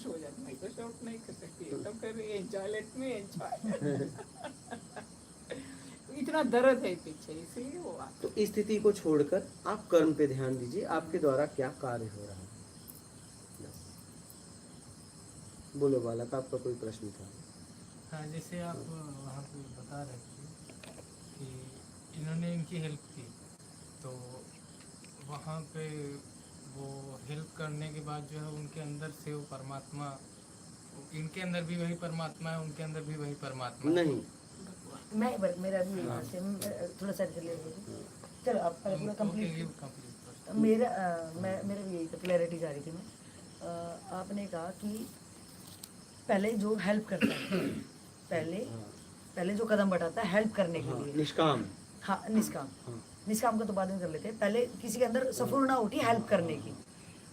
हो जाती। मैं तो शाउट नहीं कर सकती, तो कर एंजॉय, लेट मी एंजॉय। इतना दर्द है पीछे, इसलिए वो आता। तो इस स्थिति को छोड़कर आप कर्म पे ध्यान दीजिए, आपके द्वारा क्या कार्य हो रहा है। बोलो बालक, आपका कोई प्रश्न था? हाँ, जैसे आप वहाँ पे बता रहे थे कि इन्होंने इनकी हेल्प की, तो वहाँ पे वो हेल्प करने के बाद जो है उनके अंदर से वो परमात्मा, इनके अंदर भी वही परमात्मा है, उनके अंदर भी वही परमात्मा है। नहीं, मेरा भी यहाँ से थोड़ा सा कर लिया। चलो आप पूरा कंप्लीट। मेरा भी यही था, क्लैरिटी जा रही थी मैं। आपने कहा कि पहले जो हेल्प करता है, पहले जो कदम बढ़ाता है हेल्प करने के लिए, निष्काम। हाँ, निष्काम का तो बाद में कर लेते हैं। पहले किसी के अंदर सफलता उठी हेल्प करने की,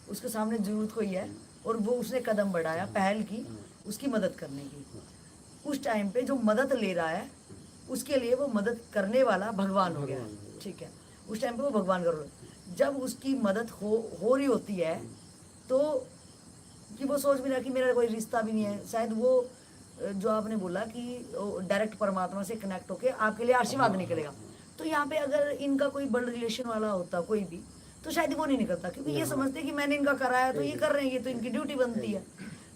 उसके सामने जरूरत कोई है और वो उसने कदम बढ़ाया, पहल की उसकी मदद करने की। उस टाइम पे जो मदद ले रहा है उसके लिए वो मदद करने वाला भगवान हो गया, ठीक है। उस टाइम पे वो भगवान कर रहा है। जब उसकी मदद हो रही होती है तो कि वो सोच भी रहा कि मेरा कोई रिश्ता भी नहीं है, शायद वो जो आपने बोला कि डायरेक्ट परमात्मा से कनेक्ट होके आपके लिए आशीर्वाद निकलेगा। तो यहाँ पे अगर इनका कोई ब्लड रिलेशन वाला होता कोई भी, तो शायद वो नहीं निकलता, क्योंकि ये समझते कि मैंने इनका कराया तो ये कर रहे हैं, ये तो इनकी ड्यूटी बनती है।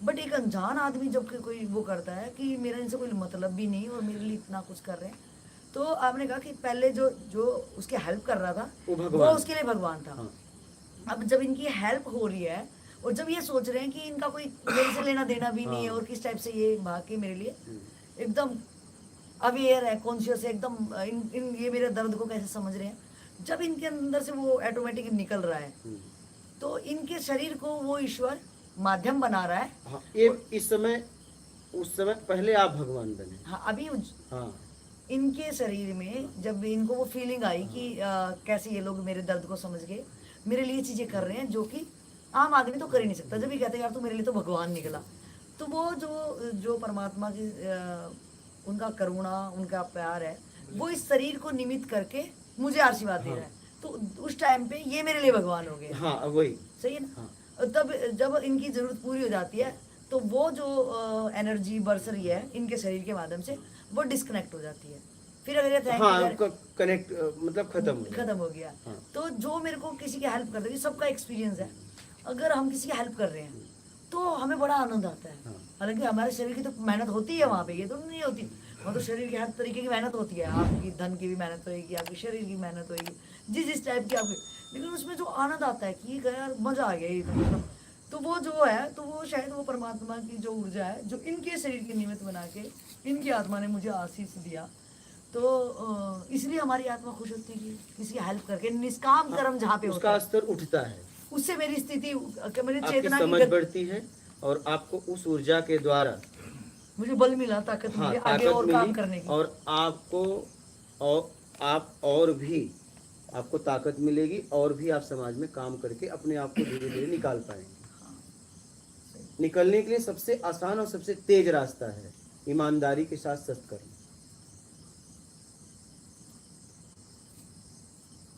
बट एक अनजान आदमी जब कोई वो करता है कि मेरा इनसे कोई मतलब भी नहीं और मेरे लिए इतना कुछ कर रहे हैं, तो आपने कहा कि पहले जो उसके हेल्प कर रहा था वो उसके लिए भगवान था। अब जब इनकी हेल्प हो रही है और जब ये सोच रहे हैं कि इनका कोई मेरे से लेना देना भी नहीं है और किस टाइप से ये भाग के मेरे लिए एकदम अवेयर है, कॉन्शियस है एकदम। इन ये मेरे दर्द को कैसे समझ रहे हैं, जब इनके अंदर से वो ऑटोमेटिक निकल रहा है तो इनके शरीर को वो ईश्वर माध्यम बना रहा है। हाँ, ये इस समय उस समय पहले आप भगवान बने। हाँ, अभी हाँ इनके शरीर में जब इनको वो फीलिंग आई कि कैसे ये लोग मेरे दर्द को समझ गए, मेरे लिए चीजें कर रहे हैं जो कि आम आदमी तो कर ही नहीं सकता। जब ये कहते हैं यार तू मेरे लिए तो भगवान निकला, तो वो जो जो परमात्मा की उनका करुणा, उनका प्यार है, वो इस शरीर को निमित्त करके मुझे आशीर्वाद दे रहा है। तो उस टाइम पे ये मेरे लिए भगवान हो गए। हाँ वही सही है ना। तब जब इनकी जरूरत पूरी हो जाती है तो वो जो एनर्जी बरस रही है इनके शरीर के माध्यम से वो डिस्कनेक्ट हो जाती है। फिर अगर ये हाँ, आपका कनेक्ट मतलब खत्म हो गया। हाँ। तो जो मेरे को किसी की हेल्प कर रही है, सबका एक्सपीरियंस है, अगर हम किसी की हेल्प कर रहे हैं तो हमें बड़ा आनंद आता है। हाँ। हालांकि हमारे शरीर की तो मेहनत होती है वहाँ पे, ये तो नहीं होती। वहाँ तो शरीर की हर तरीके की मेहनत होती है, आपकी धन की भी मेहनत होगी, आपकी शरीर की मेहनत होगी, जिस टाइप की आपकी, लेकिन उसमें जो आनंद आता है कि यार मजा आ गया ये तो मतलब, तो वो जो है तो वो शायद वो परमात्मा की जो ऊर्जा है जो इनके शरीर के निमित्त बना के इनकी आत्मा ने मुझे आशीष दिया। तो इसलिए हमारी आत्मा खुश होती है कि किसी की हेल्प करके निष्काम कर्म जहाँ पे होता उसका है स्तर उठता है, उससे मेरी स्थिति, मेरी आपकी चेतना की समझ गति- बढ़ती है और आपको उस ऊर्जा के द्वारा मुझे बल मिला, ताकत हाँ मिली आगे ताकत और काम मिली करने की। और आपको और आप और भी आपको ताकत मिलेगी और भी आप समाज में काम करके अपने आप को धीरे धीरे निकाल पाएंगे। निकलने के लिए सबसे आसान और सबसे तेज रास्ता है ईमानदारी के साथ सत्कर्म।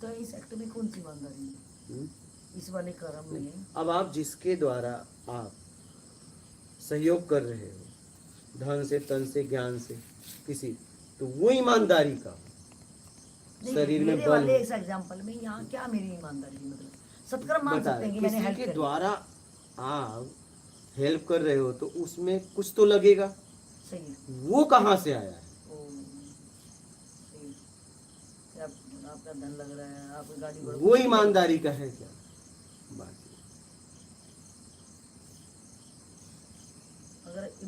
तो इस एक्ट में कौन सी ईमानदारी है, इस वाले कर्म में? अब आप जिसके द्वारा आप सहयोग कर रहे हो धन से, तन से, ज्ञान से किसी, तो वो ईमानदारी का नहीं, शरीर में मेरे बल वाले हो। इस एग्जांपल में यहाँ क्या मेरी ईमानदारी की मतलब, सत्कर्म मान बता सकते हैं कि रहे, मैंने किसी हेल्प के करी। द्वारा आप हेल्प कर रहे हो तो उसमें कुछ तो लगेगा, सही है। वो कहाँ से आया है? ओ, सही है। आपका धन लग रहा है, आपकी गाड़ी घोड़ा, वो ईमानदारी का है क्या? बात अगर